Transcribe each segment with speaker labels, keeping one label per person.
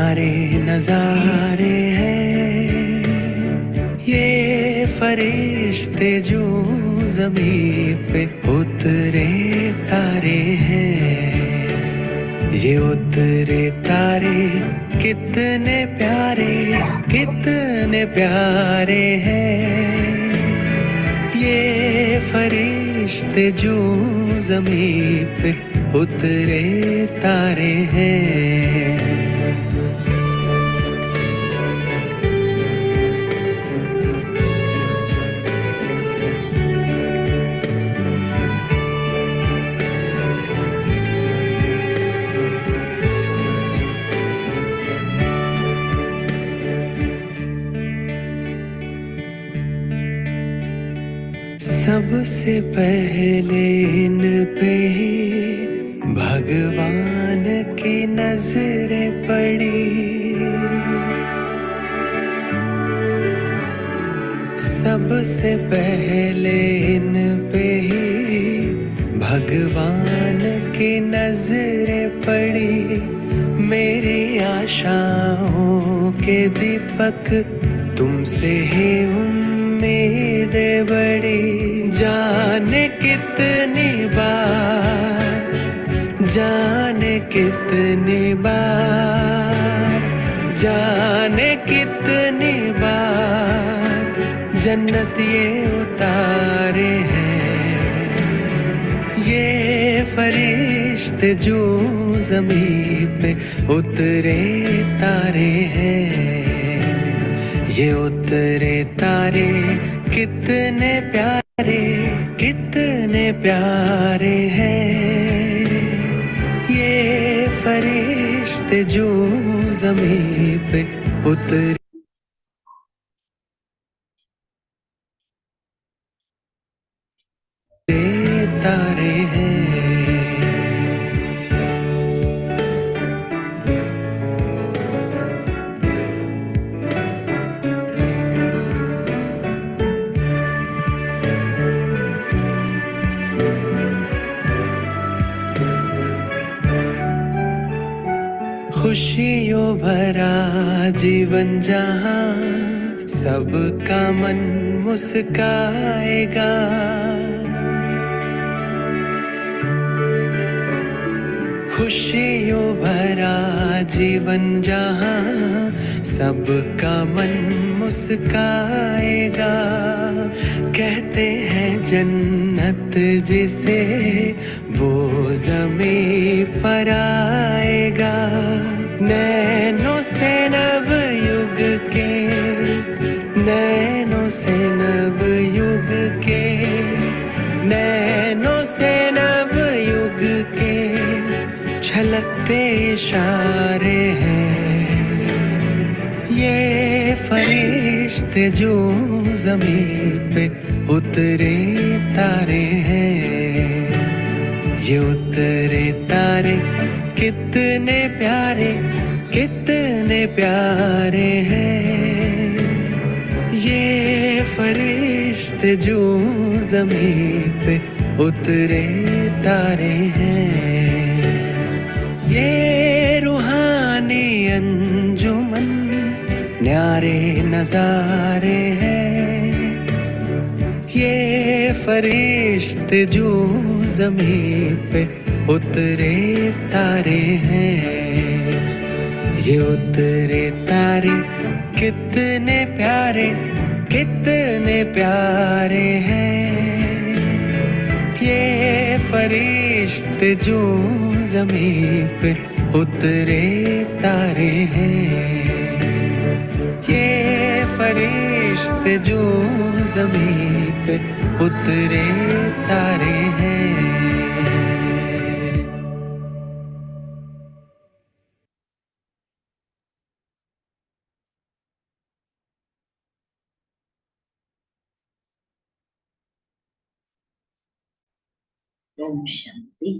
Speaker 1: न्यारे नजारे हैं ये फरिश्ते जो ज़मीं पे उतरे तारे हैं। ये उतरे तारे कितने प्यारे हैं। ये फरिश्ते जो ज़मीं पे उतरे तारे हैं। सबसे पहले इन पे ही भगवान की नजरें पड़ी। सबसे पहले इन पे ही भगवान की नजरें पड़ी। मेरी आशाओं के दीपक तुमसे ही उम्मीदें बड़ी। जाने कितनी बार जन्नत ये उतारे हैं। ये फरिश्ते जो ज़मीं पे उतरे तारे हैं। ये उतरे तारे कितने प्यारे हैं। ये फरिश्ते जो ज़मीं पे उतरे तारे हैं। खुशियों भरा जीवन जहाँ सबका मन मुस्काएगा। खुशियों भरा जीवन जहाँ सबका मन मुस्काएगा। कहते हैं जन्नत जिसे वो ज़मीं पर आएगा। नैनों से नव युग के नैनों से नव युग के छलकते इशारे हैं। ये फरिश्ते जो ज़मीं पे उतरे तारे हैं। ये उतरे तारे कितने प्यारे हैं। ये फरिश्ते जो ज़मीं पे उतरे तारे हैं। ये रूहानी अंजुमन न्यारे नजारे हैं। ये फरिश्ते जो ज़मीं पे उतरे तारे हैं। ये उतरे तारे कितने प्यारे हैं। ये फरिश्ते जो ज़मीं पे उतरे तारे हैं। ये फरिश्ते जो ज़मीं पे उतरे तारे हैं।
Speaker 2: ओम शांति।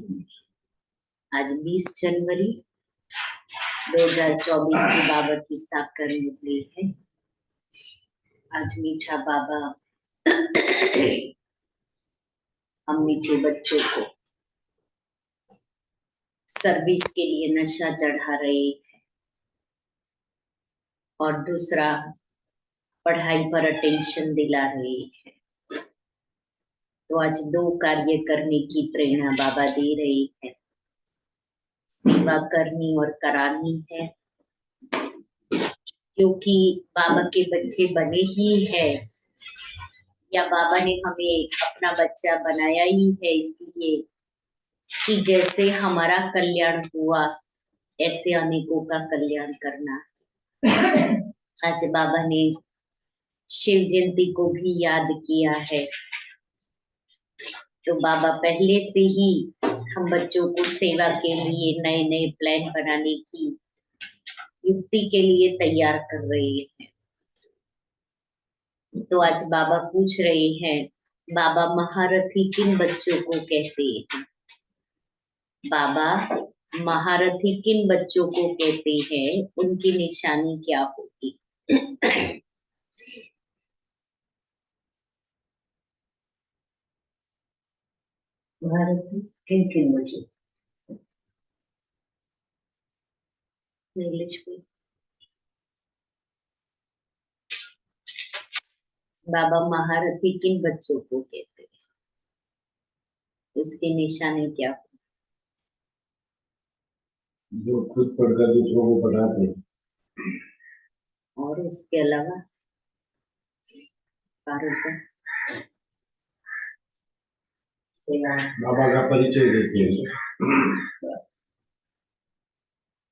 Speaker 2: आज 20 जनवरी 2024 की बाबा की साकार मुरली है। आज मीठा बाबा हम मीठे बच्चों को सर्विस के लिए नशा चढ़ा रहे हैं। और दूसरा पढ़ाई पर अटेंशन दिला रहे हैं। तो आज दो कार्य करने की प्रेरणा बाबा दे रहे हैं, सेवा करनी और करानी है, क्योंकि बाबा के बच्चे बने ही हैं, या बाबा ने हमें अपना बच्चा बनाया ही है इसलिए कि जैसे हमारा कल्याण हुआ ऐसे अनेकों का कल्याण करना। आज बाबा ने शिव जयंती को भी याद किया है, तो बाबा पहले से ही हम बच्चों को सेवा के लिए नए नए प्लान बनाने की युक्ति के लिए तैयार कर रहे हैं। तो आज बाबा पूछ रहे हैं, बाबा महारथी किन बच्चों को कहते हैं? बाबा महारथी किन बच्चों को कहते हैं, उनकी निशानी क्या होगी?
Speaker 3: महारथी किन किन बच्चों?
Speaker 2: इंग्लिश में बाबा महारथी किन बच्चों को कहते हैं, उसकी निशानी क्या होगी?
Speaker 3: जो खुद पढ़कर दूसरों को पढ़ाते हैं।
Speaker 2: और इसके अलावा
Speaker 3: बाबा का परिचय देते हैं,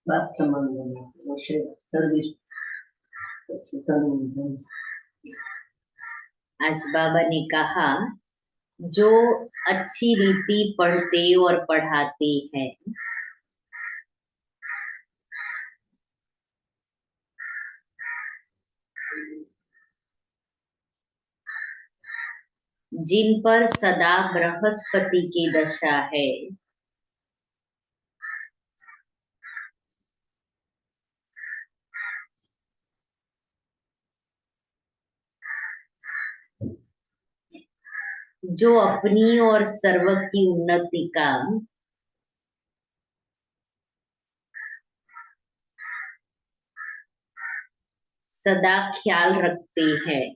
Speaker 3: बात संबंध सर्विस।
Speaker 2: आज बाबा ने कहा, जो अच्छी रीति पढ़ते और पढ़ाते हैं, जिन पर सदा बृहस्पति की दशा है, जो अपनी और सर्व की उन्नति का सदा ख्याल रखते हैं,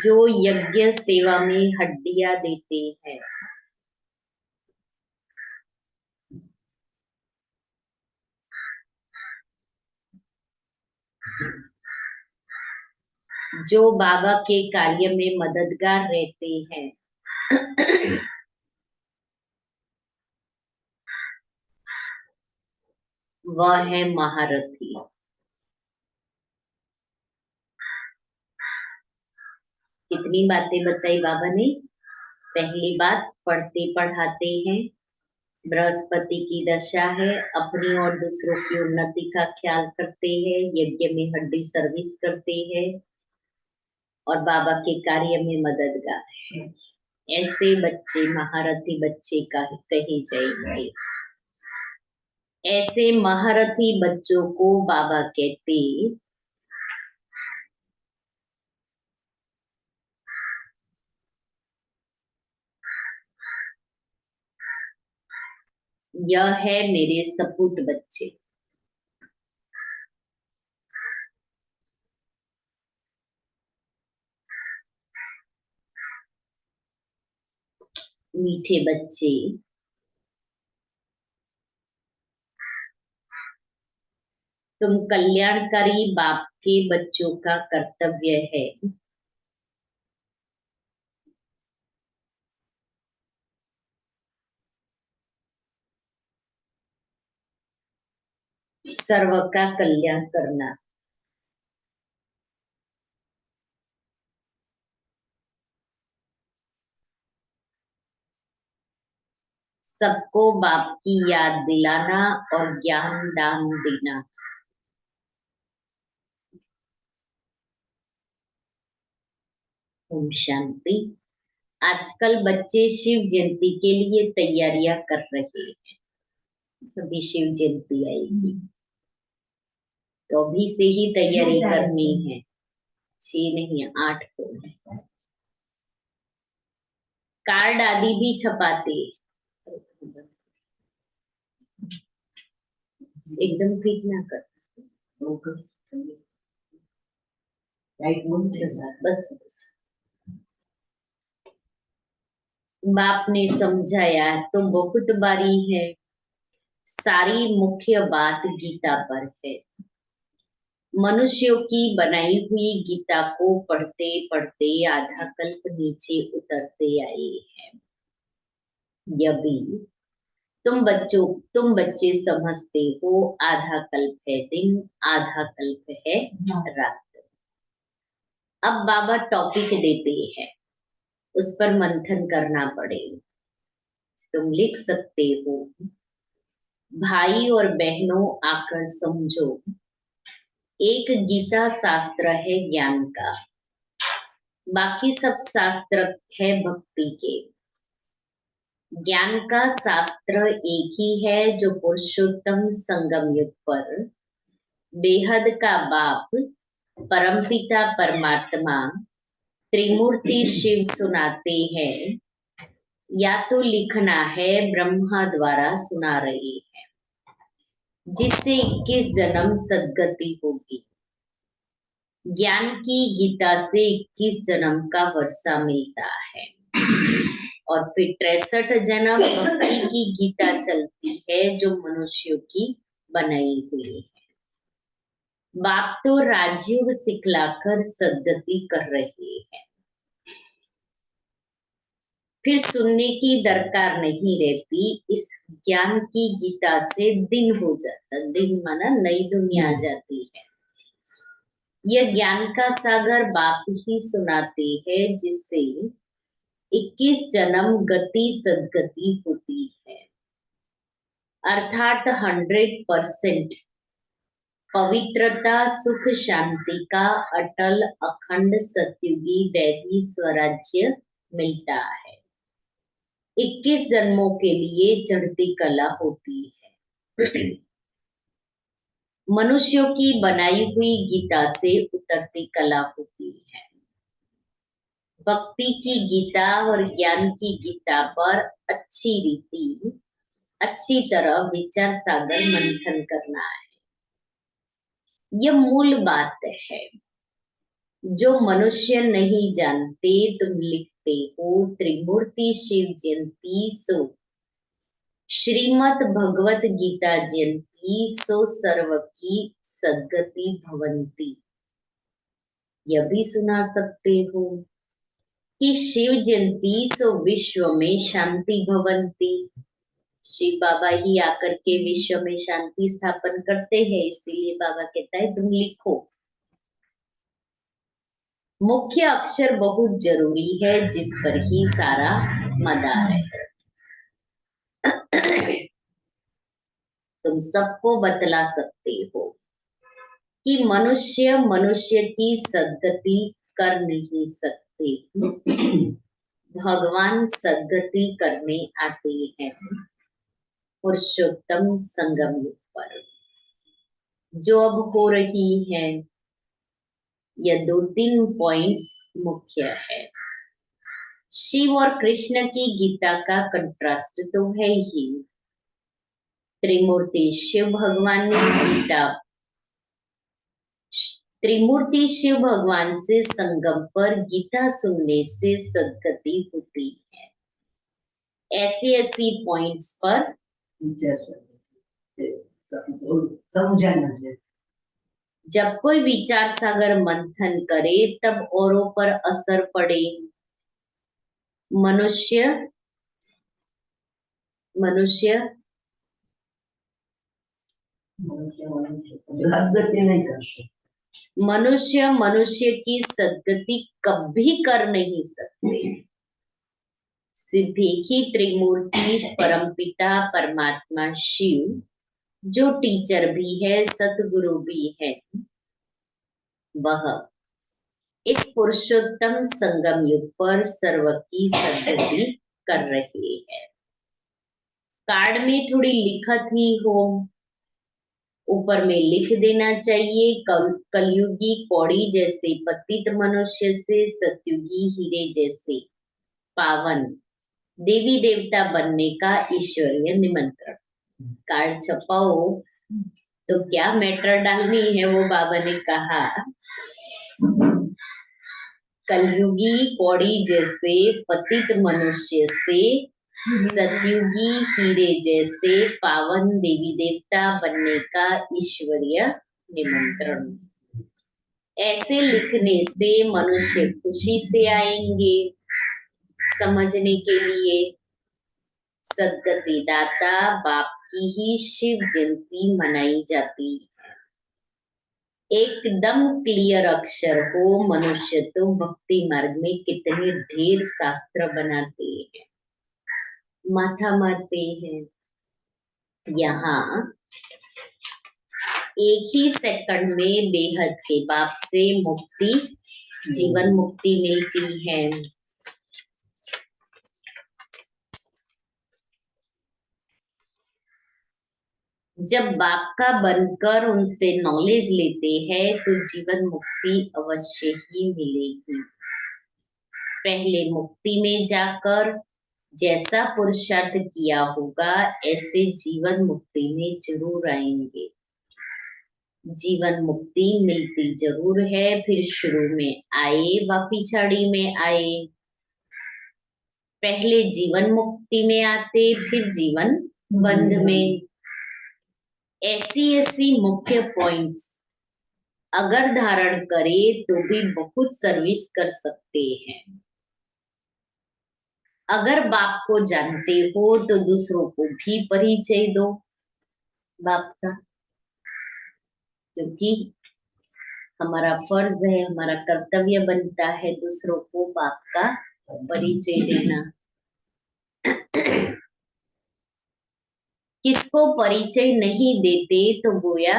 Speaker 2: जो यज्ञ सेवा में हड्डियां देते हैं, जो बाबा के कार्य में मददगार रहते हैं, वह है महारथी। कितनी बातें बताई बाबा ने? पहली बात, पढ़ते पढ़ाते हैं, बृहस्पति की दशा है, अपनी और दूसरों की उन्नति का ख्याल करते हैं, यज्ञ में हड्डी सर्विस करते हैं और बाबा के कार्य में मददगार है। ऐसे बच्चे महारथी बच्चे का कहे जाएंगे। ऐसे महारथी बच्चों को बाबा कहते यह है मेरे सपूत बच्चे। मीठे बच्चे, तुम कल्याणकारी बाप के बच्चों का कर्तव्य है सर्व का कल्याण करना। सबको बाप की याद दिलाना और ज्ञान दान देना। ओम शांति। आजकल बच्चे शिव जयंती के लिए तैयारियां कर रहे हैं। अभी शिव जयंती आएगी तो अभी से ही तैयारी करनी है। 6 नहीं 8 को है। कार्ड आदि भी छपाते, एकदम फिट ना कर, बस बस। बाप ने समझाया तो बहुत बारी है, सारी मुख्य बात गीता पर है। मनुष्यों की बनाई हुई गीता को पढ़ते पढ़ते आधा कल्प नीचे उतरते आए हैं। यह भी तुम बच्चे समझते हो, आधा कल्प है दिन, आधा कल्प है रात। अब बाबा टॉपिक देते हैं, उस पर मंथन करना पड़ेगा। तुम लिख सकते हो, भाई और बहनों आकर समझो, एक गीता शास्त्र है ज्ञान का, बाकी सब शास्त्र है भक्ति के। ज्ञान का शास्त्र एक ही है जो पुरुषोत्तम संगम युग पर बेहद का बाप परमपिता परमात्मा त्रिमूर्ति शिव सुनाते हैं, या तो लिखना है ब्रह्मा द्वारा सुना रहे हैं, जिससे 21 जन्म सदगति होगी। ज्ञान की गीता से 21 जन्म का वर्षा मिलता है और फिर 63 जन्म भक्ति की गीता चलती है जो मनुष्यों की बनाई हुई है। बाप तो राजयोग सिखलाकर सदगति कर रहे हैं, फिर सुनने की दरकार नहीं रहती। इस ज्ञान की गीता से दिन हो जाता, दिन माना नई दुनिया आ जाती है। यह ज्ञान का सागर बाप ही सुनाते हैं, जिससे 21 जन्म गति सदगति होती है, अर्थात 100% पवित्रता सुख शांति का अटल अखंड सत्युगी दैवी स्वराज्य मिलता है। 21 जन्मों के लिए चढ़ती कला होती है। मनुष्यों की बनाई हुई गीता से उतरती कला होती है। भक्ति की गीता और ज्ञान की गीता पर अच्छी तरह विचार सागर मंथन करना है। यह मूल बात है जो मनुष्य नहीं जानते। तुम लिखते हो त्रिमूर्ति शिव जयंती सो श्रीमद् भगवत गीता जयंती सो सर्व की सद्गति भवंती। यह भी सुना सकते हो कि शिव जयंती सो विश्व में शांति भवंती। शिव बाबा ही आकर के विश्व में शांति स्थापन करते हैं, इसीलिए बाबा कहता है तुम लिखो। मुख्य अक्षर बहुत जरूरी है, जिस पर ही सारा मदार है। तुम सबको बतला सकते हो कि मनुष्य की सद्गति कर नहीं सकते, भगवान सद्गति करने आते हैं पुरुषोत्तम संगम युग पर, जो अब हो रही है। यह 2-3 पॉइंट्स मुख्य है। शिव और कृष्ण की गीता का कंट्रास्ट तो है ही। त्रिमूर्ति शिव भगवान ने गीता, त्रिमूर्ति शिव भगवान से संगम पर गीता सुनने से सद्गति होती है। ऐसी पॉइंट्स पर
Speaker 4: समझाना चाहिए।
Speaker 2: जब कोई विचार सागर मंथन करे तब औरों पर असर पड़े। मनुष्य
Speaker 4: सदगति नहीं कर सकते।
Speaker 2: मनुष्य की सद्गति कभी कर नहीं सकते। सिर्फ एक ही त्रिमूर्ति परमपिता परमात्मा शिव, जो टीचर भी है सतगुरु भी है, वह इस पुरुषोत्तम संगम युग पर सर्व की सद्गति कर रहे हैं। कार्ड में थोड़ी लिखत ही हो, ऊपर में लिख देना चाहिए, कलयुगी कौड़ी जैसे पतित मनुष्य से सत्युगी हीरे जैसे पावन देवी देवता बनने का ईश्वरीय निमंत्रण। कार्ड छपाओ तो क्या मैटर डालनी है वो बाबा ने कहा। कलयुगी कौड़ी जैसे पतित मनुष्य से सतयुगी हीरे जैसे पावन देवी देवता बनने का ईश्वरीय निमंत्रण। ऐसे लिखने से मनुष्य खुशी से आएंगे समझने के लिए। सदगति दाता बाप की ही शिव जयंती मनाई जाती है। एकदम क्लियर अक्षर हो मनुष्य तो भक्ति मार्ग में कितने ढेर शास्त्र बनाते हैं, माथा मारते हैं। यहाँ एक ही सेकंड में बेहद के बाप से मुक्ति, जीवन मुक्ति मिलती है। जब बाप का बनकर उनसे नॉलेज लेते हैं तो जीवन मुक्ति अवश्य ही मिलेगी। पहले मुक्ति में जाकर जैसा पुरुषार्थ किया होगा ऐसे जीवन मुक्ति में जरूर आएंगे। जीवन मुक्ति मिलती जरूर है, फिर शुरू में आए व पिछाड़ी में आए। पहले जीवन मुक्ति में आते फिर जीवन बंध में। ऐसी मुख्य पॉइंट्स अगर धारण करे तो भी बहुत सर्विस कर सकते हैं। अगर बाप को जानते हो तो दूसरों को भी परिचय दो बाप का, क्योंकि हमारा फर्ज है, हमारा कर्तव्य बनता है दूसरों को बाप का परिचय देना। किसको परिचय नहीं देते तो गोया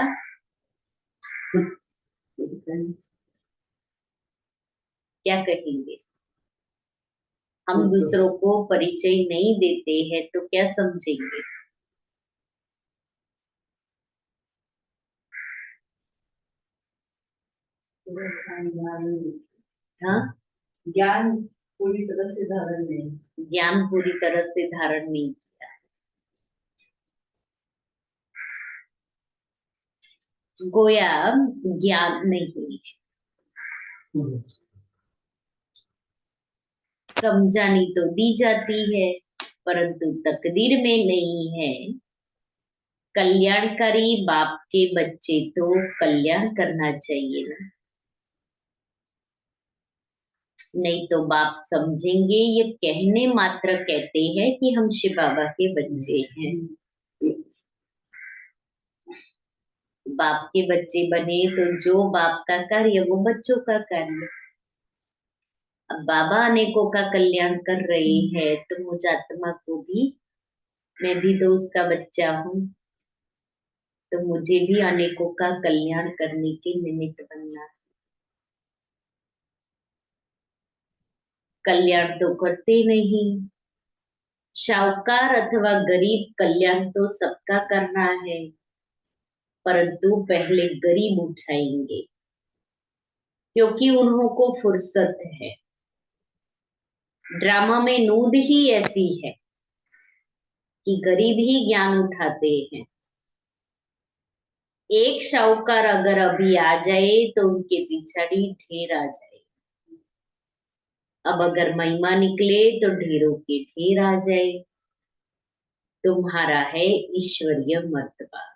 Speaker 2: क्या कहेंगे। हम दूसरों को परिचय नहीं देते हैं तो क्या समझेंगे। हाँ,
Speaker 4: ज्ञान पूरी तरह से धारण नहीं,
Speaker 2: ज्ञान पूरी तरह से धारण नहीं किया। गोया ज्ञान नहीं है, समझानी तो दी जाती है परंतु तकदीर में नहीं है। कल्याणकारी बाप के बच्चे तो कल्याण करना चाहिए ना, नहीं तो बाप समझेंगे ये कहने मात्र कहते हैं कि हम शिव बाबा के बच्चे हैं। बाप के बच्चे बने तो जो बाप का कार्य वो बच्चों का कार्य। अब बाबा अनेकों का कल्याण कर रहे हैं तो मुझ आत्मा को भी, मैं भी तो उसका बच्चा हूँ, तो मुझे भी अनेकों का कल्याण करने के निमित्त बनना है। कल्याण तो करते नहीं, शाहूकार अथवा गरीब कल्याण तो सबका करना है, परंतु पहले गरीब उठाएंगे क्योंकि उन्हों को फुर्सत है। ड्रामा में नूद ही ऐसी है कि गरीब ही ज्ञान उठाते हैं। एक शाहूकार अगर अभी आ जाए तो उनके पिछाड़ी ढेर आ जाए। अब अगर महिमा निकले तो ढेरों के ढेर आ जाए। तुम्हारा है ईश्वरीय मर्तबा,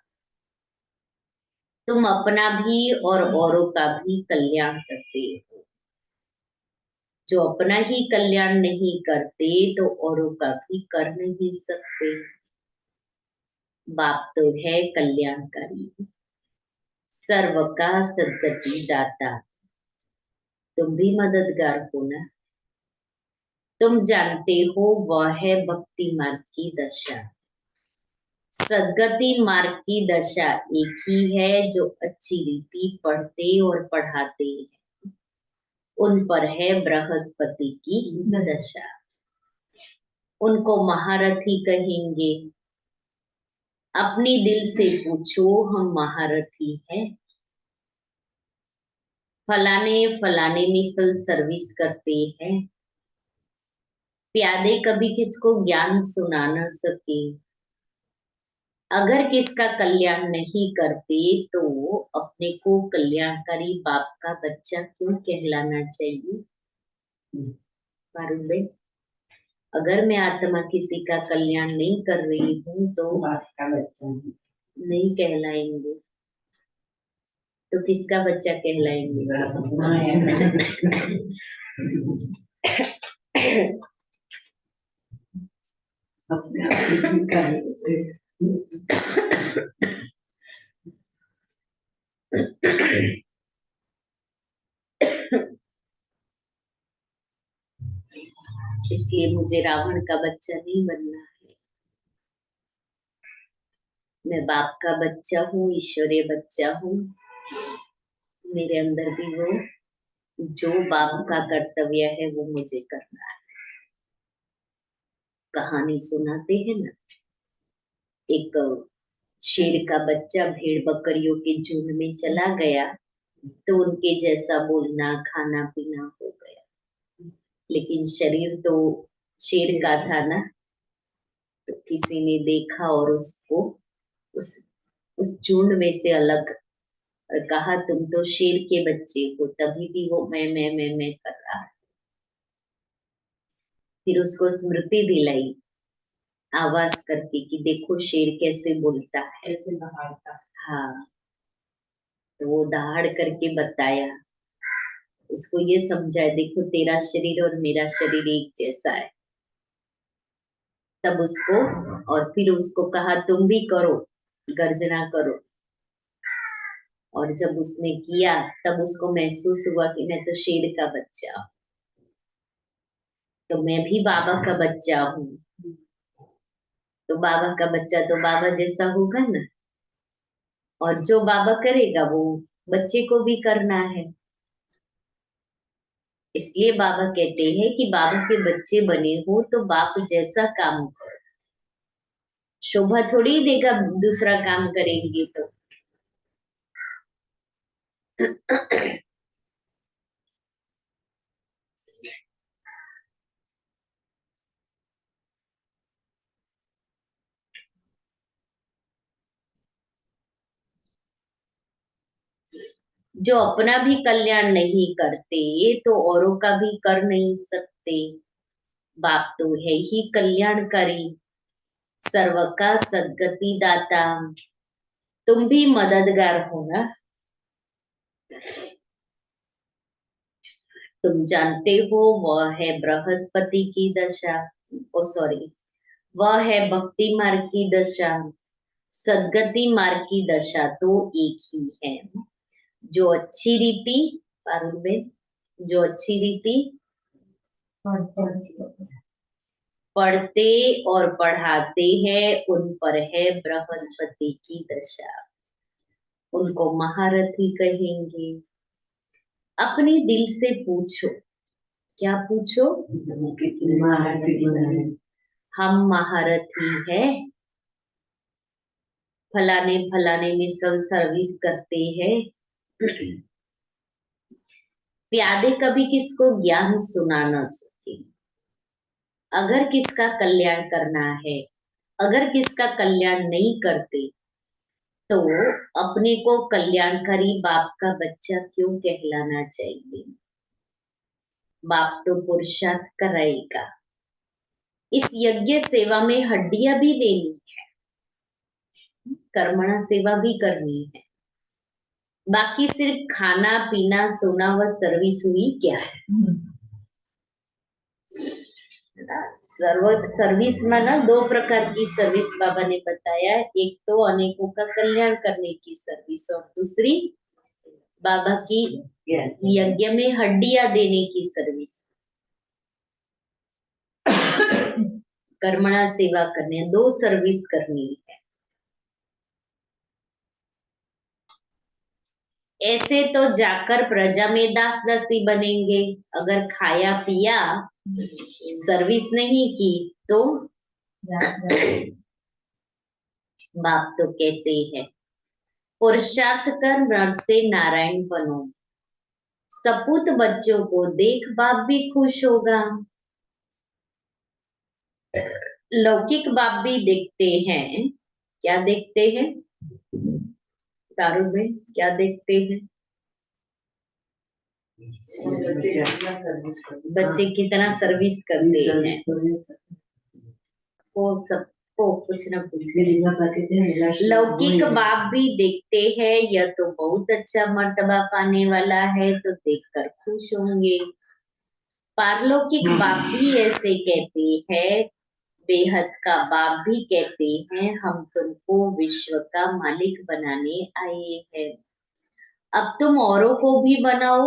Speaker 2: तुम अपना भी और औरों का भी कल्याण करते हो। जो अपना ही कल्याण नहीं करते तो औरों का भी कर नहीं सकते। बाप तो है कल्याणकारी, सर्व का सद्गति दाता। तुम भी मददगार हो ना, तुम जानते हो वह है भक्ति मार्ग की दशा। सद्गति मार्ग की दशा एक ही है जो अच्छी रीति पढ़ते और पढ़ाते हैं, उन पर है बृहस्पति की दशा। उनको महारथी कहेंगे। अपनी दिल से पूछो हम महारथी हैं। फलाने फलाने मिसल सर्विस करते हैं, प्यादे कभी किसको ज्ञान सुना न सके, अगर किसका कल्याण नहीं करते तो अपने को कल्याणकारी बाप का बच्चा क्यों कहलाना चाहिए। पारुल बेन, अगर मैं आत्मा किसी का कल्याण नहीं कर रही हूँ तो
Speaker 4: बाप का बच्चा हूँ।
Speaker 2: नहीं कहलाएंगे, तो किसका बच्चा कहलाएंगे।
Speaker 4: अपना है। अपने आप को स्वीकार करते।
Speaker 2: इसलिए मुझे रावण का बच्चा नहीं बनना है। मैं बाप का बच्चा हूँ, ईश्वरीय बच्चा हूँ। मेरे अंदर भी वो जो बाप का कर्तव्य है वो मुझे करना है। कहानी सुनाते हैं ना, एक शेर का बच्चा भेड़ बकरियों के झुंड में चला गया तो उनके जैसा बोलना खाना पीना हो गया, लेकिन शरीर तो शेर का था ना। तो किसी ने देखा और उसको उस उस झुंड में से अलग कहा, तुम तो शेर के बच्चे हो, तभी भी वो मैं कर रहा है। फिर उसको स्मृति दिलाई आवाज करके कि देखो शेर कैसे बोलता है,
Speaker 4: ऐसे दहाड़ता।
Speaker 2: हाँ। तो वो दहाड़ करके बताया, उसको ये समझाया, देखो तेरा शरीर और मेरा शरीर एक जैसा है। तब उसको और फिर उसको कहा तुम भी करो, गर्जना करो। और जब उसने किया तब उसको महसूस हुआ कि मैं तो शेर का बच्चा हूँ, तो मैं भी बाबा का बच्चा हूँ। तो बाबा का बच्चा तो बाबा जैसा होगा ना, और जो बाबा करेगा वो बच्चे को भी करना है। इसलिए बाबा कहते हैं कि बाबा के बच्चे बने हो तो बाप जैसा काम करो। शोभा थोड़ी देगा दूसरा काम करेंगे तो। जो अपना भी कल्याण नहीं करते तो औरों का भी कर नहीं सकते। बाप तो है ही कल्याणकारी, सर्व का सद्गति दाता। तुम भी मददगार हो ना। तुम जानते हो वह है बृहस्पति की दशा, ओ सॉरी, वह है भक्ति मार्ग की दशा। सद्गति मार्ग की दशा तो एक ही है। जो अच्छी रीति, पारुल बेन, जो अच्छी रीति पढ़ते और पढ़ाते हैं उन पर है बृहस्पति की दशा। उनको महारथी कहेंगे। अपने दिल से पूछो, क्या पूछो।
Speaker 4: कितनी महारथी बनाए।
Speaker 2: हम महारथी है, फलाने फलाने में सब सर्विस करते हैं। प्यादे कभी किसको ज्ञान सुना न सके, अगर किसका कल्याण करना है, अगर किसका कल्याण नहीं करते तो अपने को कल्याणकारी बाप का बच्चा क्यों कहलाना चाहिए। बाप तो पुरुषार्थ कराएगा। इस यज्ञ सेवा में हड्डियां भी देनी है, कर्मणा सेवा भी करनी है। बाकी सिर्फ खाना पीना सोना व सर्विस हुई क्या है। सर्विस में ना दो प्रकार की सर्विस बाबा ने बताया, एक तो अनेकों का कल्याण करने की सर्विस और दूसरी बाबा की यज्ञ में हड्डियां देने की सर्विस। कर्मणा सेवा करने, दो सर्विस करनी है। ऐसे तो जाकर प्रजा में दास दासी बनेंगे, अगर खाया पिया सर्विस नहीं की तो। बाप तो कहते हैं पुरुषार्थ कर नर से नारायण बनो, सपूत बच्चों को देख बाप भी खुश होगा। लौकिक बाप भी देखते हैं। क्या देखते हैं तारू में, क्या देखते हैं? बच्चे कितना सर्विस करते हैं, वो सबको कुछ न कुछ। लौकिक बाप भी देखते हैं, यह तो बहुत अच्छा मर्तबा पाने वाला है, तो देखकर खुश होंगे। पारलौकिक बाप भी ऐसे कहते हैं, बेहद का बाप भी कहते हैं, हम तुमको विश्व का मालिक बनाने आए हैं, अब तुम औरों को भी बनाओ।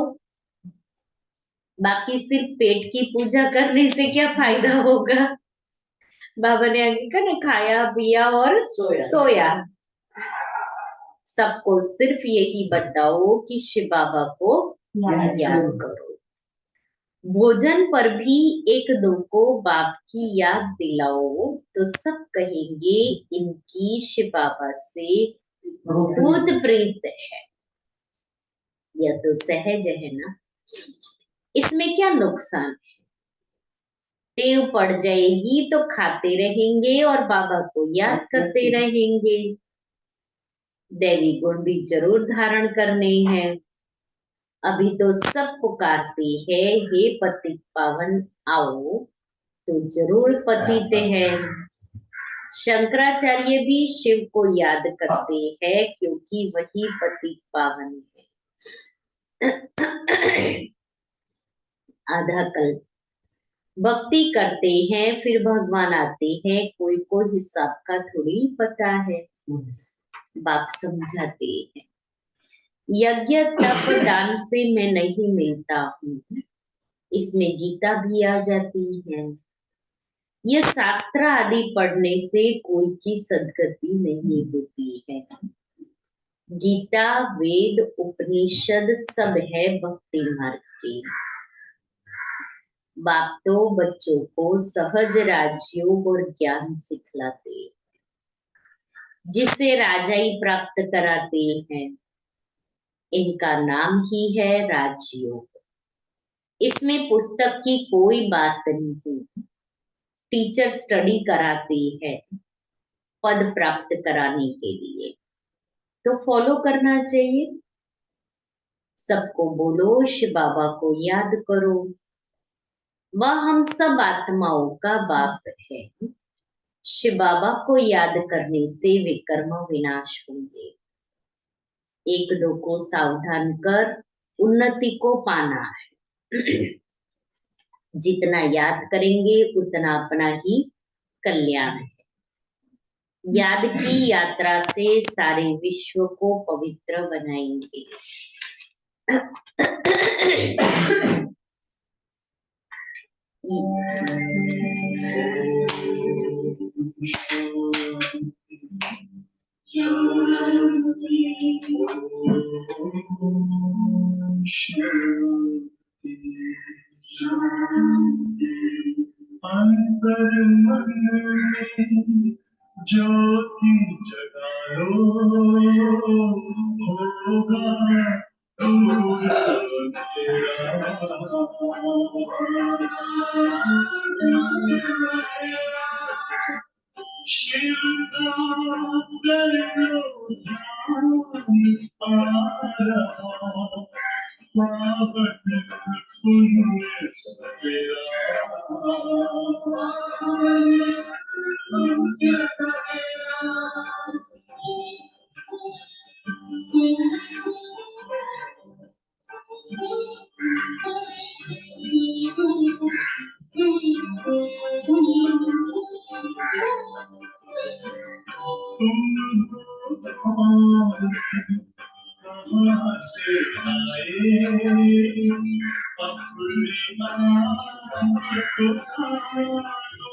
Speaker 2: बाकी सिर्फ पेट की पूजा करने से क्या फायदा होगा? बाबा ने आगे कहा ना, खाया पिया और सोया। सबको सिर्फ यही बताओ कि शिव बाबा को याद करो। भोजन पर भी एक दो को बाप की याद दिलाओ, तो सब कहेंगे इनकी शिव बाबा से बहुत प्रीत है। यह तो सहज है ना, इसमें क्या नुकसान है? टेव पड़ जाएगी तो खाते रहेंगे और बाबा को याद करते रहेंगे। दैवी गुण भी जरूर धारण करने हैं। अभी तो सब पुकारते हैं, हे पतित पावन आओ, तो जरूर पतित है। शंकराचार्य भी शिव को याद करते हैं, क्योंकि वही पतित पावन है। आधा कल्प भक्ति करते हैं, फिर भगवान आते हैं, कोई को हिसाब का थोड़ी पता है। बाप समझाते हैं, यज्ञ तप दान से मैं नहीं मिलता हूँ, इसमें गीता भी आ जाती है। ये शास्त्र आदि पढ़ने से कोई की सदगति नहीं होती है। गीता वेद उपनिषद सब है भक्ति मार्ग के। बाप तो बच्चों को सहज राजयोग और ज्ञान सिखलाते, जिससे राजाई प्राप्त कराते हैं। इनका नाम ही है राजयोग। इसमें पुस्तक की कोई बात नहीं। टीचर स्टडी कराते हैं पद प्राप्त कराने के लिए, तो फॉलो करना चाहिए। सबको बोलो शिव बाबा को याद करो, वह हम सब आत्माओं का बाप है। शिव बाबा को याद करने से विकर्म विनाश होंगे। एक दो को सावधान कर उन्नति को पाना है। जितना याद करेंगे उतना अपना ही कल्याण है। याद की यात्रा से सारे विश्व को पवित्र बनाएंगे।
Speaker 5: अंतर मन में ज्योति जगा लो, होगा दूर शिव का कर लो ध्यान पारा, पावन पुण्य सवेरा। कहाँ से आए अपनी आँख को थालो,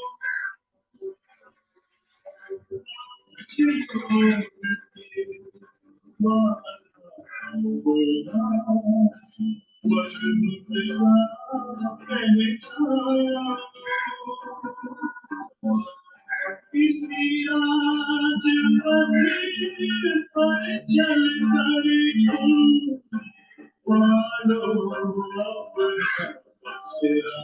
Speaker 5: इसी राज पर चल कर पालो अपना बसेरा।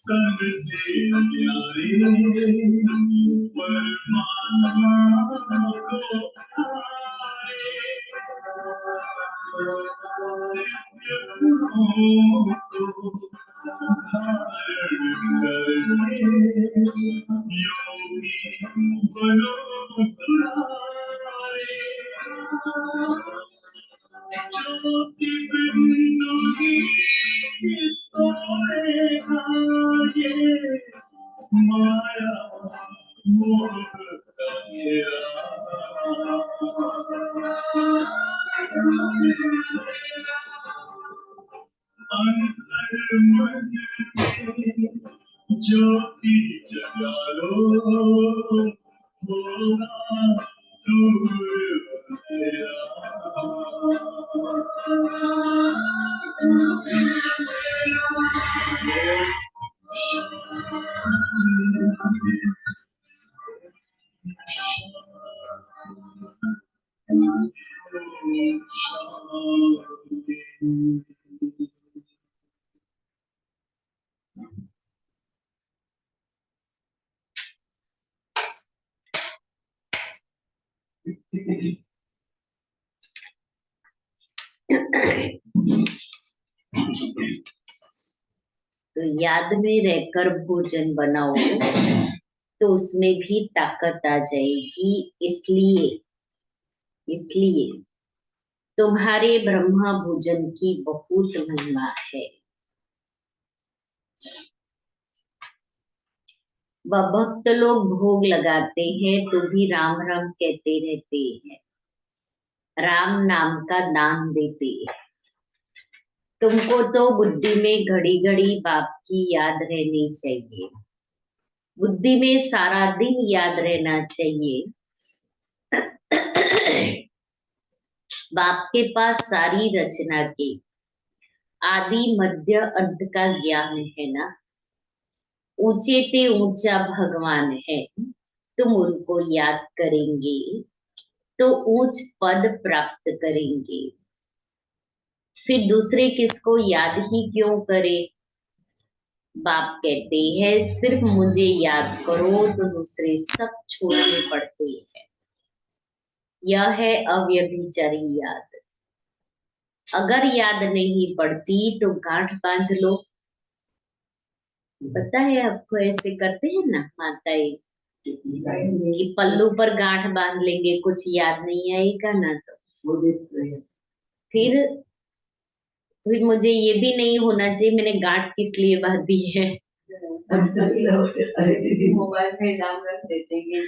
Speaker 5: तन से प्यारे परमात्मा को माया मोह अंतर मन में ज्योति जगा लो होगा दूर तेरा
Speaker 2: तो याद में रहकर भोजन बनाओ तो उसमें भी ताकत आ जाएगी। इसलिए तुम्हारे ब्रह्मा भोजन की बहुत महिमा है। वह भक्त लोग भोग लगाते हैं तो भी राम राम कहते रहते हैं, राम नाम का दान देते हैं। तुमको तो बुद्धि में घड़ी घड़ी बाप की याद रहनी चाहिए, बुद्धि में सारा दिन याद रहना चाहिए। बाप के पास सारी रचना के आदि मध्य अंत का ज्ञान है ना। ऊंचे ते ऊंचा भगवान है, तुम उनको याद करेंगे तो ऊंच पद प्राप्त करेंगे। फिर दूसरे किसको याद ही क्यों करे। बाप कहते हैं सिर्फ मुझे याद करो तो दूसरे सब छोड़ने पड़ते हैं। यह है अव्यभिचारी याद। अगर याद नहीं पड़ती तो गांठ बांध लो। पता है आपको, ऐसे करते हैं ना माताएं कि पल्लू पर गांठ बांध लेंगे, कुछ याद नहीं आएगा ना तो फिर मुझे ये भी नहीं होना चाहिए मैंने गांठ किस लिए बांधी है।
Speaker 4: मोबाइल में नाम रख देते हैं।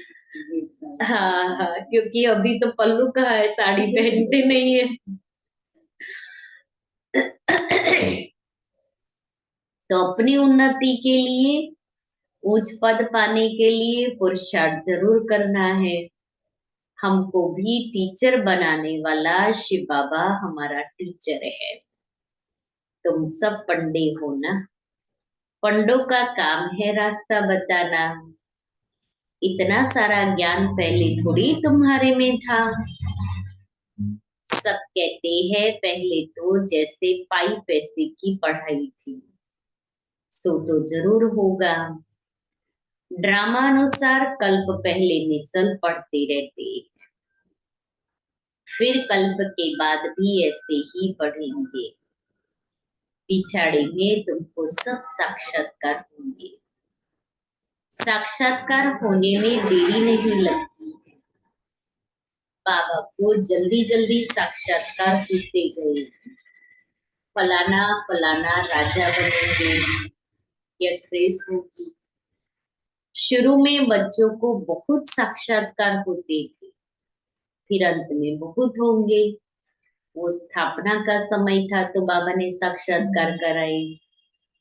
Speaker 2: हाँ, क्योंकि अभी तो पल्लू कहाँ है, साड़ी पहनते नहीं है। तो अपनी उन्नति के लिए, उच्च पद पाने के लिए पुरुषार्थ जरूर करना है। हमको भी टीचर बनाने वाला शिव बाबा हमारा टीचर है। तुम सब पंडे हो ना, पंडों का काम है रास्ता बताना। इतना सारा ज्ञान पहले थोड़ी तुम्हारे में था। सब कहते हैं पहले तो जैसे पाई पैसे की पढ़ाई थी, सो तो जरूर होगा। ड्रामा अनुसार कल्प पहले मिसल पढ़ते रहते, फिर कल्प के बाद भी ऐसे ही पढ़ेंगे। पिछाड़ी में तुमको सब साक्षात्कार होंगे। साक्षात्कार होने में देरी नहीं लगती है। बाबा को जल्दी जल्दी साक्षात्कार होते गए, फलाना फलाना राजा बनेंगे, यह ट्रेस होगी। शुरू में बच्चों को बहुत साक्षात्कार होते थे, फिर अंत में बहुत होंगे। वो स्थापना का समय था तो बाबा ने साक्षात्कार कराए।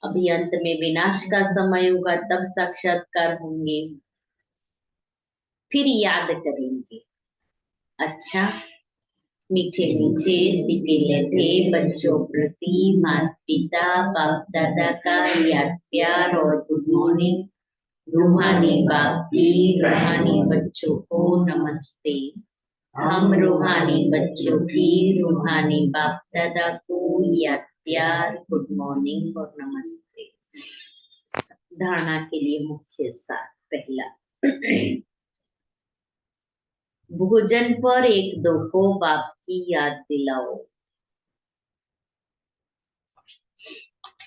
Speaker 2: अभी अंत में विनाश का समय होगा तब साक्षात्कार होंगे। फिर याद करेंगे। अच्छा, मीठे मीठे सिके लेते बच्चों प्रति माता पिता बाप दादा का याद प्यार और गुड मॉर्निंग रूहानी बाप की रूहानी बच्चों को नमस्ते। हम रूहानी बच्चों की रूहानी बाप दादा को याद प्यार गुड मॉर्निंग और नमस्ते। धारणा के लिए मुख्य सार। पहला, भोजन पर एक दो को बाप की याद दिलाओ।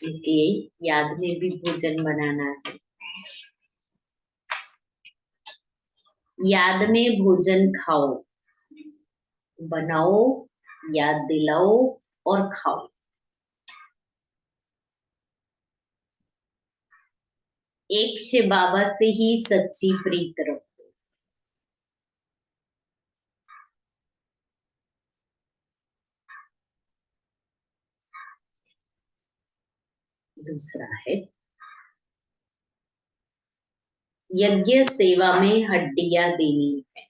Speaker 2: इसलिए याद में भी भोजन बनाना है। याद में भोजन खाओ, बनाओ, याद दिलाओ और खाओ। एक शिव बाबा से ही सच्ची प्रीत रखो। दूसरा है, यज्ञ सेवा में हड्डियां देनी है।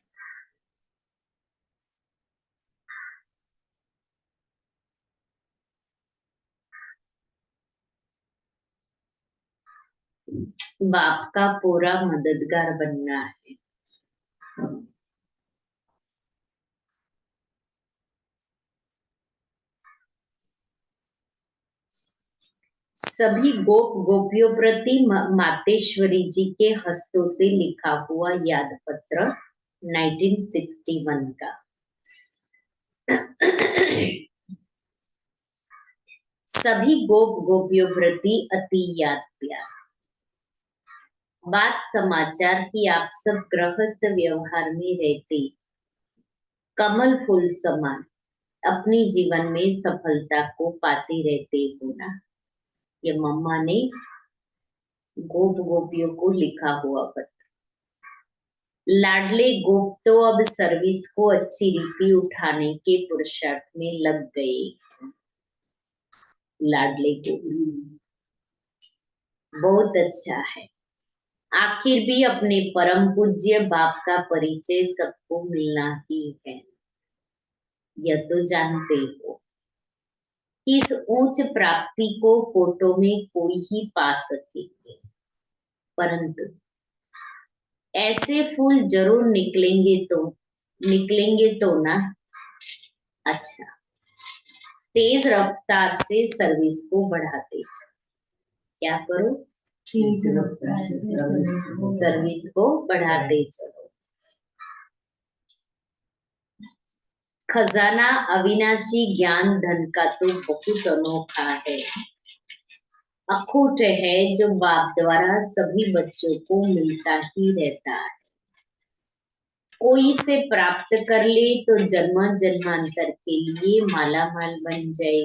Speaker 2: बाप का पूरा मददगार बनना है। सभी गोप गोपियों प्रति मातेश्वरी जी के हस्तों से लिखा हुआ याद पत्र 1961 का। सभी गोप गोपियों प्रति अति याद प्यार। बात समाचार की आप सब गृहस्थ व्यवहार में रहते कमल फूल समान अपने जीवन में सफलता को पाते रहते हो ना। ये मम्मा ने गोप गोपियों को लिखा हुआ पत्र। लाडले गोप तो अब सर्विस को अच्छी रीति उठाने के पुरुषार्थ में लग गए। लाडले गोप बहुत अच्छा है। आखिर भी अपने परम पूज्य बाप का परिचय सबको मिलना ही है। यह तो जानते हो कि इस उच्च प्राप्ति को फोटो में कोई ही पा सकेंगे, परंतु ऐसे फूल जरूर निकलेंगे तो ना। अच्छा, तेज रफ्तार से सर्विस को बढ़ाते चलो। क्या करो? सर्विस को बढ़ाते चलो। खजाना अविनाशी ज्ञान धन का तो बहुत अनोखा है, अखूट है, जो बाप द्वारा सभी बच्चों को मिलता ही रहता है। कोई इसे प्राप्त कर ले तो जन्म जन्मांतर के लिए माला माल बन जाए।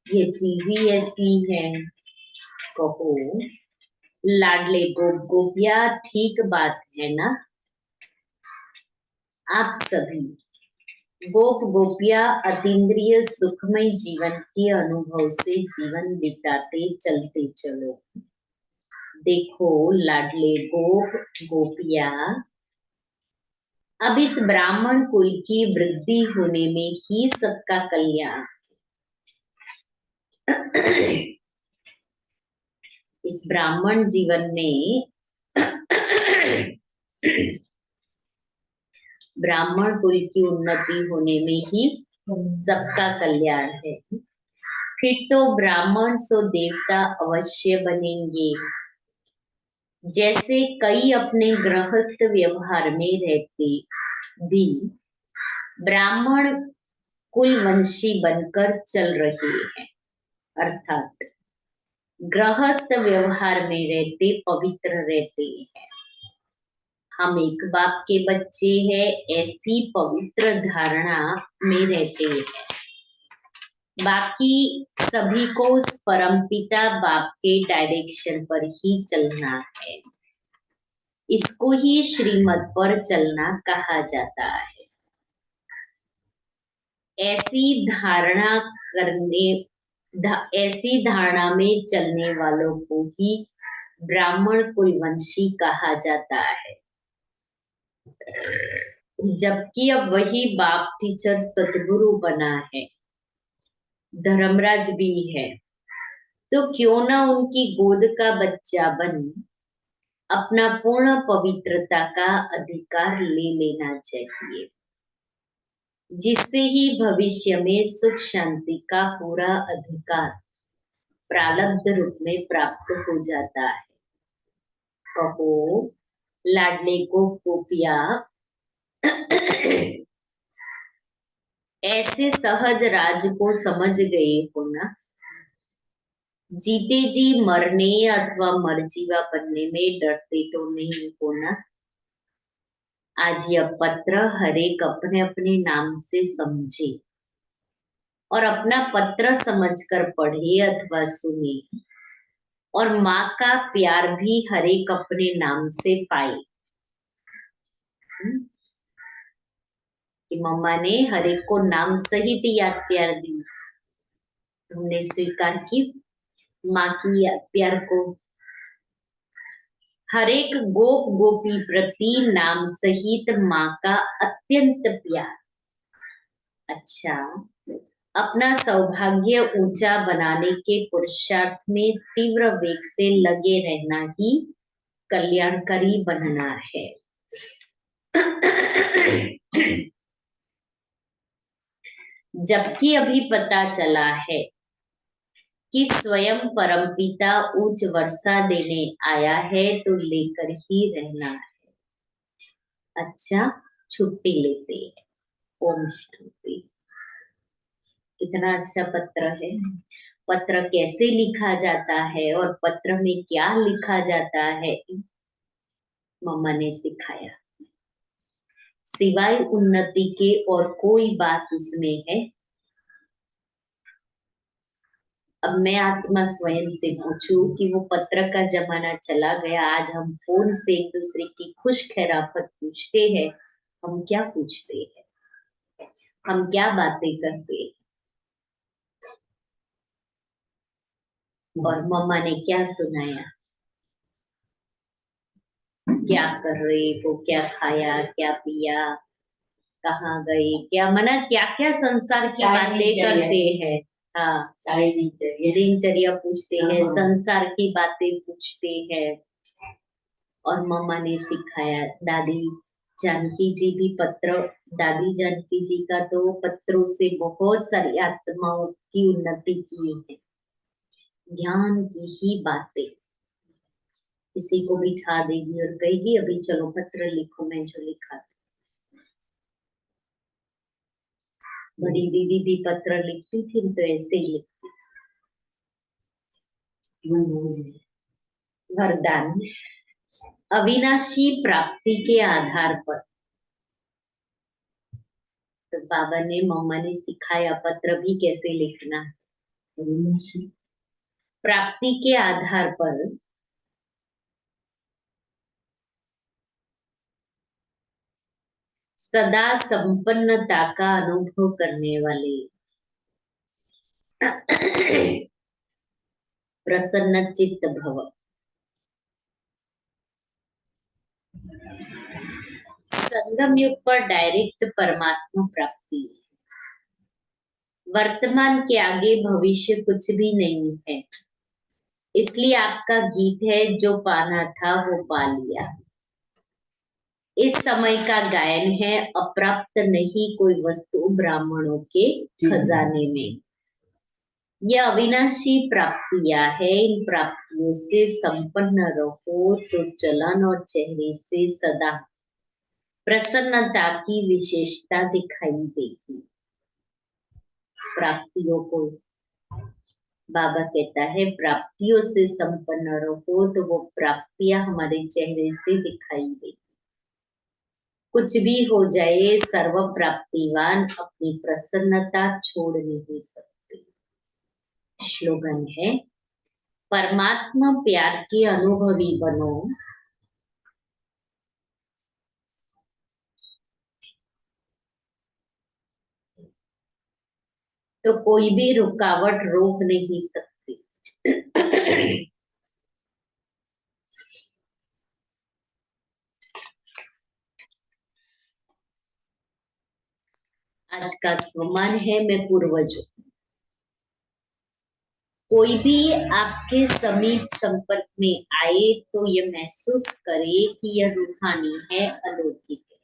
Speaker 2: ये चीज ही ऐसी है। कहो लाडले गोप गोपिया, ठीक बात है ना। आप सभी गोप गोपिया अतीन्द्रिय सुखमय जीवन के अनुभव से जीवन बिताते चलते चलो। देखो लाडले गोप गोपिया, अब इस ब्राह्मण कुल की वृद्धि होने में ही सबका कल्याण। इस ब्राह्मण जीवन में ब्राह्मण कुल की उन्नति होने में ही सबका कल्याण है। फिर तो ब्राह्मण सो देवता अवश्य बनेंगे। जैसे कई अपने गृहस्थ व्यवहार में रहते भी ब्राह्मण कुलवंशी बनकर चल रहे हैं, अर्थात गृहस्थ व्यवहार में रहते पवित्र रहते हैं। हम एक बाप के बच्चे हैं, ऐसी पवित्र धारणा में रहते हैं। बाकी सभी को उस परमपिता बाप के डायरेक्शन पर ही चलना है। इसको ही श्रीमत पर चलना कहा जाता है। ऐसी धारणा में चलने वालों को ही ब्राह्मण कुलवंशी कहा जाता है। जबकि अब वही बाप टीचर सतगुरु बना है, धर्मराज भी है, तो क्यों ना उनकी गोद का बच्चा बन अपना पूर्ण पवित्रता का अधिकार ले लेना चाहिए, जिससे ही भविष्य में सुख शांति का पूरा अधिकार प्रारब्ध रूप में प्राप्त हो जाता है। कहो लाडले को पोपिया ऐसे सहज राज को समझ गए हो ना। जीते जी मरने अथवा मरजीवा बनने में डरते तो नहीं हो ना। आज यह पत्र हर एक अपने अपने नाम से समझे और अपना पत्र समझकर पढ़े अथवा सुने, और माँ का प्यार भी हर एक अपने नाम से पाए। कि मम्मा ने हर एक को नाम सहित याद प्यार दी, हमने स्वीकार की माँ की याद प्यार को। हर एक गोप गोपी प्रति नाम सहित माँ का अत्यंत प्यार। अच्छा, अपना सौभाग्य ऊंचा बनाने के पुरुषार्थ में तीव्र वेग से लगे रहना ही कल्याणकारी बनना है। जबकि अभी पता चला है कि स्वयं परमपिता उच्च वर्षा देने आया है तो लेकर ही रहना है। अच्छा, छुट्टी लेते हैं। ओम शांति। कितना अच्छा पत्र है। पत्र कैसे लिखा जाता है और पत्र में क्या लिखा जाता है, मम्मा ने सिखाया। सिवाय उन्नति के और कोई बात उसमें है? अब मैं आत्मा स्वयं से पूछूं कि वो पत्र का जमाना चला गया, आज हम फोन से एक दूसरे की खुश खैराफत पूछते हैं। हम क्या पूछते हैं, हम क्या बातें करते हैं, और मम्मा ने क्या सुनाया, क्या कर रहे हो, क्या खाया, क्या पिया, कहाँ गए, क्या मना, क्या क्या संसार की बातें करते हैं। हाँ, दिनचर्या पूछते हैं, संसार की बातें पूछते हैं। और मम्मा ने सिखाया, दादी जानकी जी भी पत्र, दादी जानकी जी का तो पत्रों से बहुत सारी आत्माओं की उन्नति की है। ज्ञान की ही बातें किसी को बिठा देगी और कहेगी अभी चलो पत्र लिखो, मैं जो लिखा। बड़ी दीदी भी पत्र लिखती थी तो ऐसे ही लिखती। वरदान, अविनाशी प्राप्ति के आधार पर। तो बाबा ने मम्मा ने सिखाया पत्र भी कैसे लिखना है। प्राप्ति के आधार पर सदा संपन्नता का अनुभव करने वाले प्रसन्न चित्त भव। संगम युग पर डायरेक्ट परमात्मा प्राप्ति। वर्तमान के आगे भविष्य कुछ भी नहीं है, इसलिए आपका गीत है जो पाना था वो पा लिया। इस समय का गायन है, अप्राप्त नहीं कोई वस्तु ब्राह्मणों के खजाने में। यह अविनाशी प्राप्तियां है, इन प्राप्तियों से संपन्न रहो तो चलन और चेहरे से सदा प्रसन्नता की विशेषता दिखाई देगी। प्राप्तियों को बाबा कहता है प्राप्तियों से संपन्न रहो तो वो प्राप्तियां हमारे चेहरे से दिखाई देगी। कुछ भी हो जाए, सर्व प्राप्तिवान अपनी प्रसन्नता छोड़ नहीं सकते। श्लोगन है, परमात्मा प्यार के अनुभवी बनो, तो कोई भी रुकावट रोक नहीं सकती। आज का स्वमान है, मैं पूर्वजों। कोई भी आपके समीप संपर्क में आए तो ये महसूस करे कि यह रूहानी है, अलौकिक है।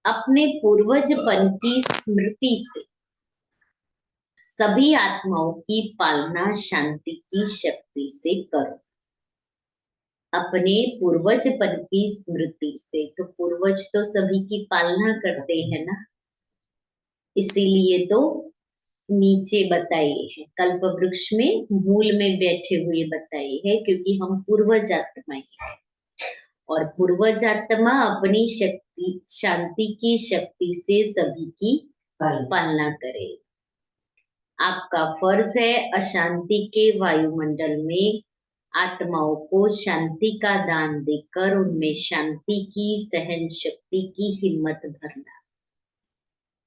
Speaker 2: अपने पूर्वजपन की स्मृति से सभी आत्माओं की पालना शांति की शक्ति से करो। अपने पूर्वजपन की स्मृति से, तो पूर्वज तो सभी की पालना करते हैं ना, इसीलिए तो नीचे बताए हैं, कल्प वृक्ष में मूल में बैठे हुए बताए हैं, क्योंकि हम पूर्वज आत्माएं हैं और पूर्वज आत्मा अपनी शक्ति शांति की शक्ति से सभी की पालना करे। आपका फर्ज है अशांति के वायुमंडल में आत्माओं को शांति का दान देकर उनमें शांति की सहन शक्ति की हिम्मत भरना।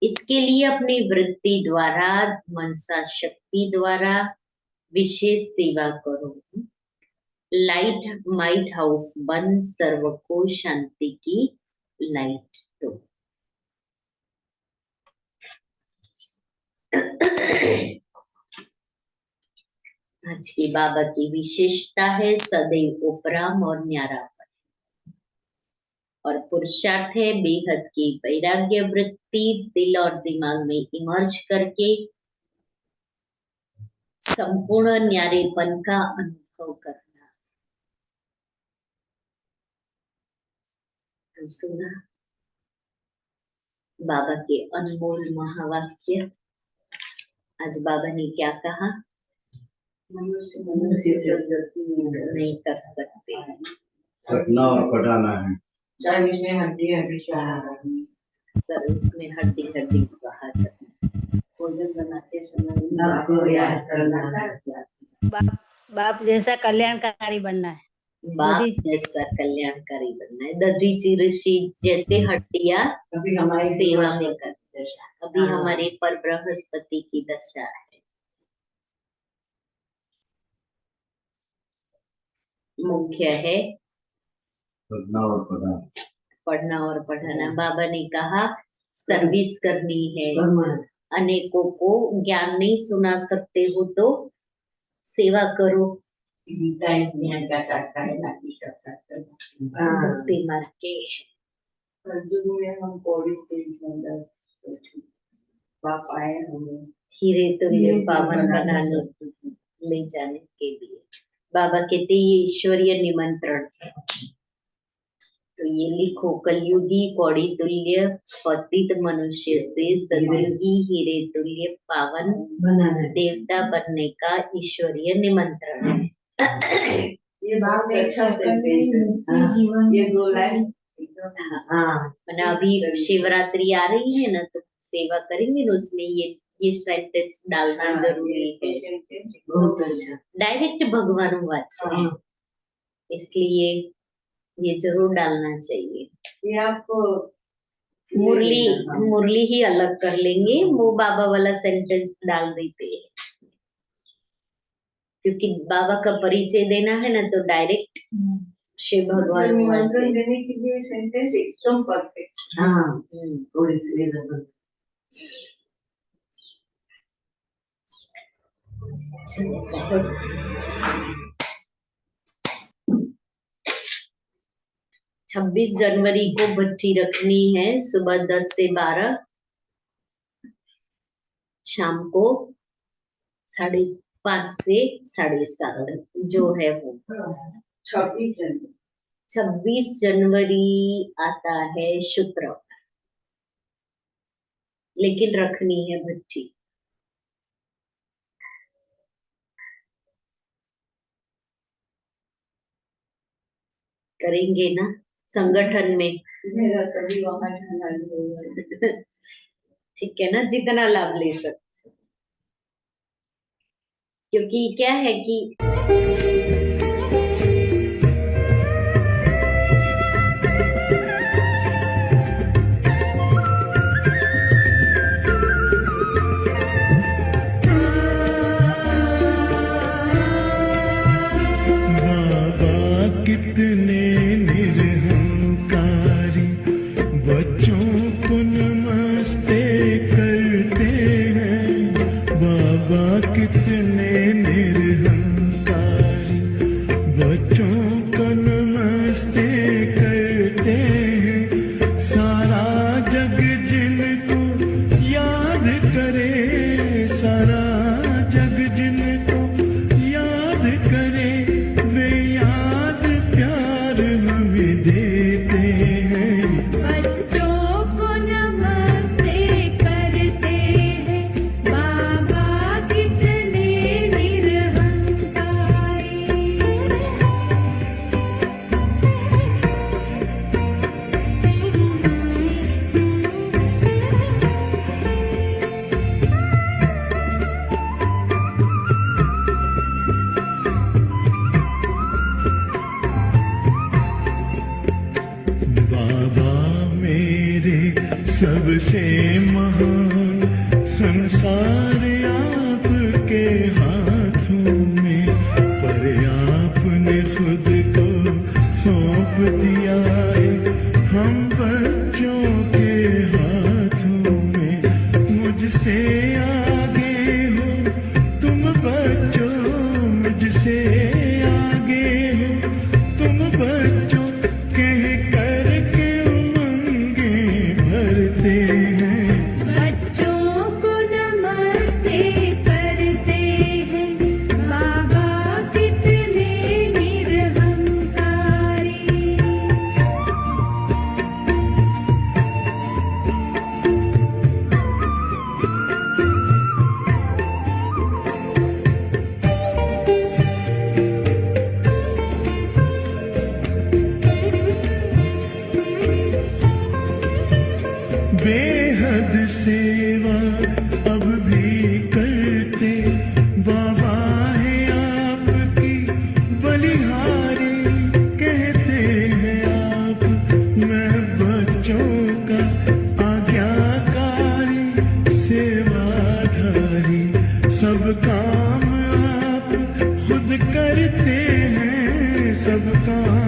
Speaker 2: इसके लिए अपनी वृत्ति द्वारा मनसा शक्ति द्वारा विशेष सेवा करो। लाइट हाउस बन सर्व को शांति की लाइट दो। आज की बाबा की विशेषता है सदैव उपराम और न्यारापन, और पुरुषार्थ है बेहद की वैराग्य वृत्ति दिल और दिमाग में इमर्ज करके संपूर्ण न्यारेपन का अनुभव करना। तो सुना बाबा के अनमोल महावाक्य। आज बाबा ने क्या कहा?
Speaker 4: मनुष्य से गलती
Speaker 2: नहीं कर सकते,
Speaker 3: पढ़ना और पढ़ाना है।
Speaker 4: सर्विस में हड्डी हड्डी स्वाहा करनी,
Speaker 2: सर्विस में हड्डी हड्डी स्वाहा करनी,
Speaker 4: भोजन बनाते समय आपको याद करना,
Speaker 6: बाप जैसा कल्याणकारी बनना है,
Speaker 2: बाप जैसा कल्याणकारी बनना है। दधीची ऋषि जैसे हड्डियां
Speaker 4: कभी हमारी
Speaker 2: सेवा में करते, अभी हमारे पर बृहस्पति की दशा है। मुख्य है
Speaker 3: पढ़ना और पढ़ाना,
Speaker 2: पढ़ना और पढ़ाना। बाबा ने कहा सर्विस करनी है, अनेकों को ज्ञान नहीं सुना सकते हो तो सेवा करो।
Speaker 4: गीता एक ज्ञान का शास्त्र है, बाकी सब शास्त्र
Speaker 2: मुक्ति मार्ग के
Speaker 4: कलयुग में हम पौड़ी से बाप आए हमें
Speaker 2: हीरे तुल्य पावन बनाने ले जाने के लिए। बाबा कहते ये ईश्वरीय निमंत्रण है, तो ये लिखो कलयुगी कौड़ी तुल्य पतित मनुष्य से सदयुगी हीरे तुल्य पावन देवता बनने का ईश्वरीय निमंत्रण है।
Speaker 4: ये बात एक जीवन ये दो लाइन
Speaker 2: मैंने अभी शिवरात्रि आ रही है ना, तो सेवा करेंगे ना, उसमें ये सेंटेंस डालना जरूरी है।
Speaker 4: बहुत अच्छा,
Speaker 2: डायरेक्ट भगवान वाचा, इसलिए ये जरूर डालना चाहिए।
Speaker 4: ये आपको
Speaker 2: मुरली ही अलग कर लेंगे, वो बाबा वाला सेंटेंस डाल देते हैं, क्योंकि बाबा का परिचय देना है ना, तो डायरेक्ट शिव भगवान
Speaker 4: निमंत्रण देने के लिए सेंटेंस एकदम परफेक्ट। हाँ, थोड़ी सी
Speaker 2: 26 जनवरी को भट्टी रखनी है, सुबह 10 से 12, शाम को 5:30 से 7:30 जो है वो। 26 जनवरी आता है शुक्रवार, लेकिन रखनी है भट्टी। करेंगे ना संगठन में,
Speaker 4: मेरा कभी वहां जाना नहीं।
Speaker 2: ठीक है ना, जितना लाभ ले सकते, क्योंकि क्या है कि
Speaker 5: कितने निरहंकारी बच्चों को नमस्ते करते हैं। बाबा कितने सबसे महान संसार आपके हाथों में, पर आपने खुद को सौंप दिया है हम बच्चों के हाथों में। मुझसे आगे हो तुम बच्चों, मुझसे आगे हो तुम बच्चों, कह कर के उमंगे भरते हैं।
Speaker 7: बच्चों को नमस्ते करते हैं, बाबा कितने निरहंकारी।
Speaker 5: बेहद सेवा अब भी करते, बाबा है आपकी बलिहारी। कहते हैं आप मैं बच्चों का आज्ञाकारी, सेवाधारी। सब काम आप खुद करते हैं, सब काम